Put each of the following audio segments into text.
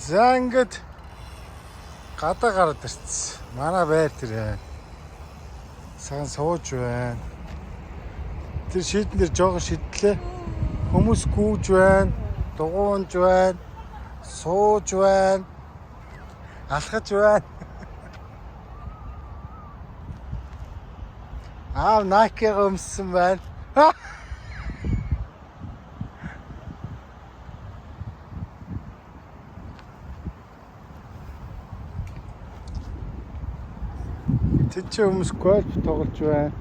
За ингээд гадаа гараад ирсэн. Манай байр тэр байна. Сайн сууж байна. Тэр шийдэн дээр жоохон шидлээ. Хүмүүс гүүж байна. Дугуунж байна. Сууж байна. Алхаж байна. Аав Nike-г өмссөн байна. Тэд чи хүмүүс гольф тоглож байна.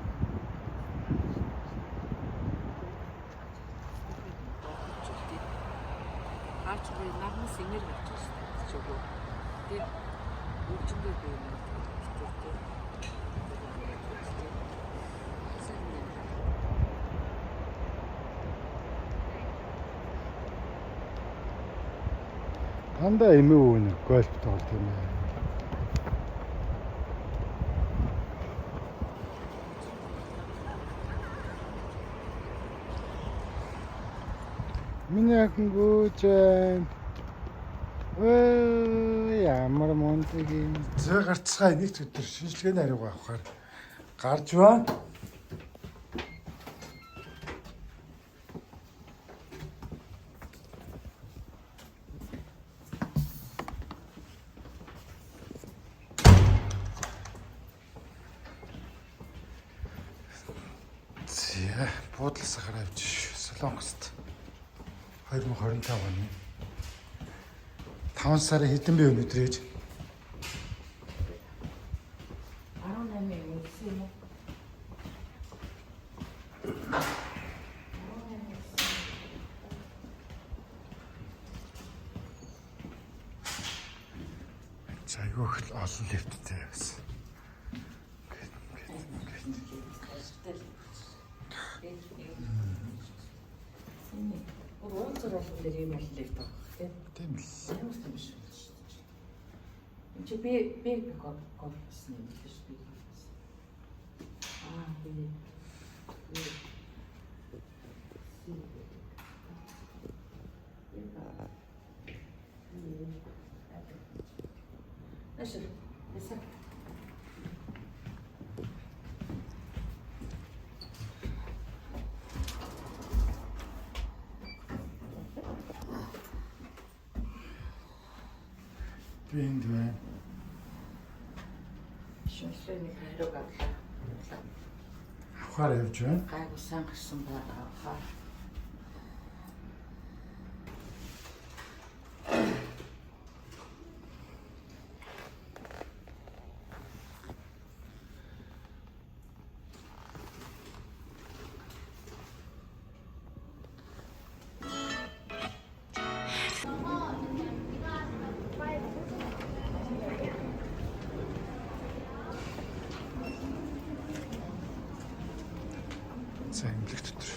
Ачгүй намаас энерги авч байна ч үгүй. Тэгээд үлчэндээ байна. Дандаа эмээ өвнө гольф тоглох юм аа. Миний охин гүйж байна. Ямар мундаг юм. Зөө гарцгаа нэг өдөр шинжилгээний хариугаа авахаар гарч байна. За, буудлын сахар авч Солонгост 2025 оны 5 сарын хэдэн би өнөдөр ээж 18 үлсэн юм уу? за айгүйх олон лифттэй байсан. Уурцрол дээр юм л лифт баг тийм. Тийм л. Ямар ч юм биш шүү дээ. Энд чи би кофесэн юм биш би. Би. Ашиг. Эсэ. Энд байна. Шинжлэхийний хариуг авлаа. Авахаар явж байна. Гайгүй сайн гарсан байгаа. За эмнэлэг дотор.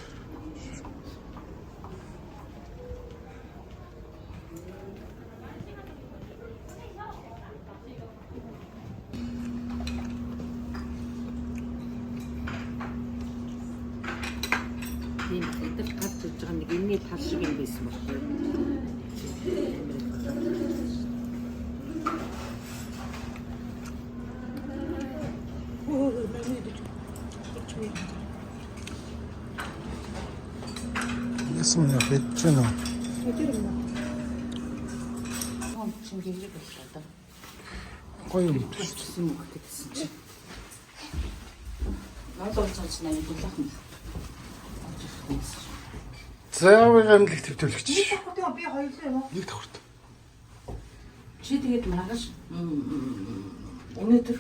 Тийм эдгээр гарч ирж байгаа нэг энэний тал шиг юм байсан байхгүй юу? Ясмин яхэж байна уу? Том шинжилгээ боллоо да. Гоё юм. Тэгсэн үг гэсэн чинь. Надад цааш нэг булахан. За яваа эмнэлэг төвлөгч. Би хоёулаа юм уу? Нэг давхарт. Чи тэгээд маргааш өнөөдөр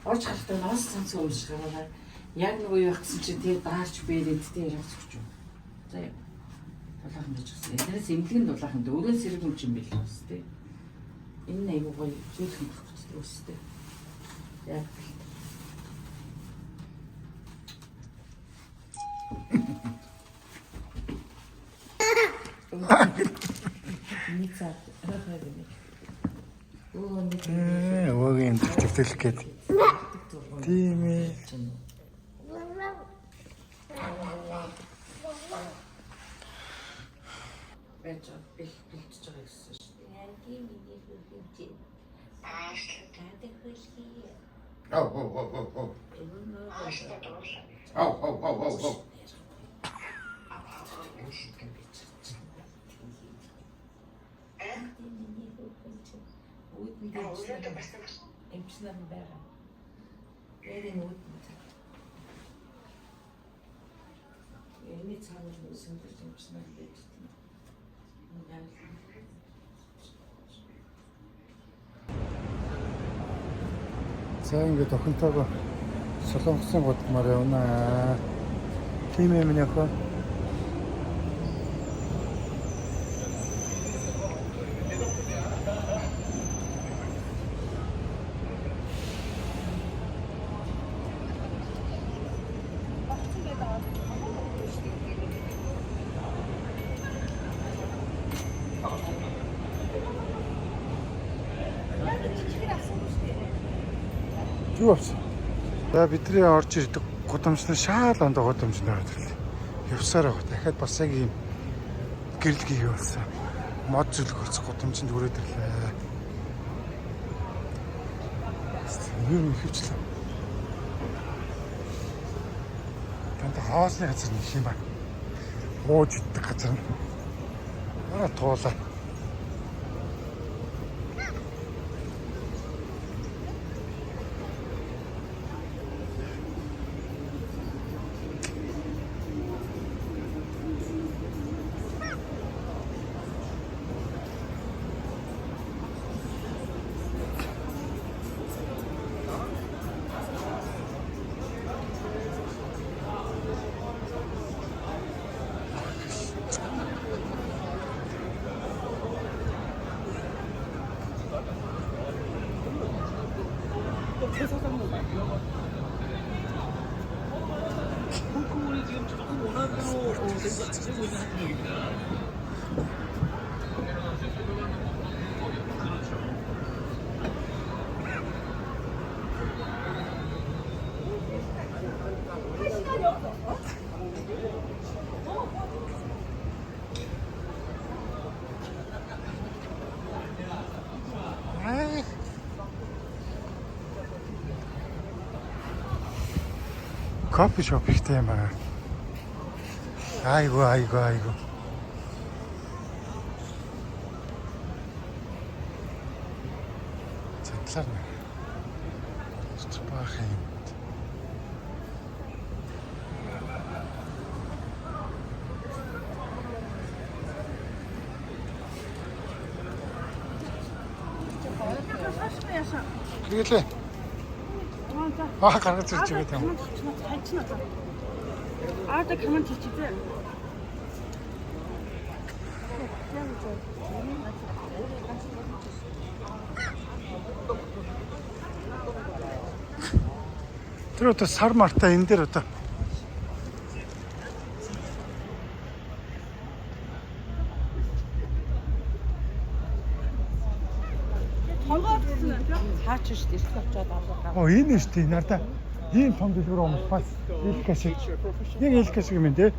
орж харахтаа нас цанц өмсөж гараа. Яг нэг юу гэсэн чи тэгээд даарч бэрээд тэгээд явцчих юм. За яа. Дулаахан гэж хэлсэн. Энэс эмнэлгийн дулаахан дөрөв сэрэг юм чинь бил бас тий. Энэ айгуу гоё зүйлхэн багчдаг үстэй. Яг нэг цаг рахагны. Өөгийн төвлөлөх гээд. Тийм ээ. Бэлж байгаа гэсэн шүү дээ. Эмчнэр байгаа. Ярийн үүдэн. Эний цаанаар сүндэрч эмчнэр байж тийм. За ингээд охинтойгоо Солонгосын гудмаар явна. Тийм юм яхаа. Юу авсан? За бидний орж ирдэг гудамжны шаал ондоо гудамжны орж ирлээ. Явсаар байгаа. Дахиад бас яг ийм гэрэл гээе болсон. Мод зүлгөөс гудамжинд хүрээд ирлээ. Юу ихвчлээ. Тэнд хаосны газар нэг юм байна. Ууж идэх газар. Туулаа. 홍콩이 지금 조금 원활대로 되고 있는 한국입니다. 커피숍 ихтэй юм аа. Айгу. Цэтлэр нэ. Баах юм. Тэгэлээ. Гаргаж ирж байгаа юм. 아들 가만 뒤집어. Тэр одоо сар мартаа энэ дээр одоо Хаач шүү дээ. Очоод аваад. энэ нь шүү дээ надаа ийм том дэлгүүр хүмүүс бас илэх шиг. Яг илэх шиг юм дээ.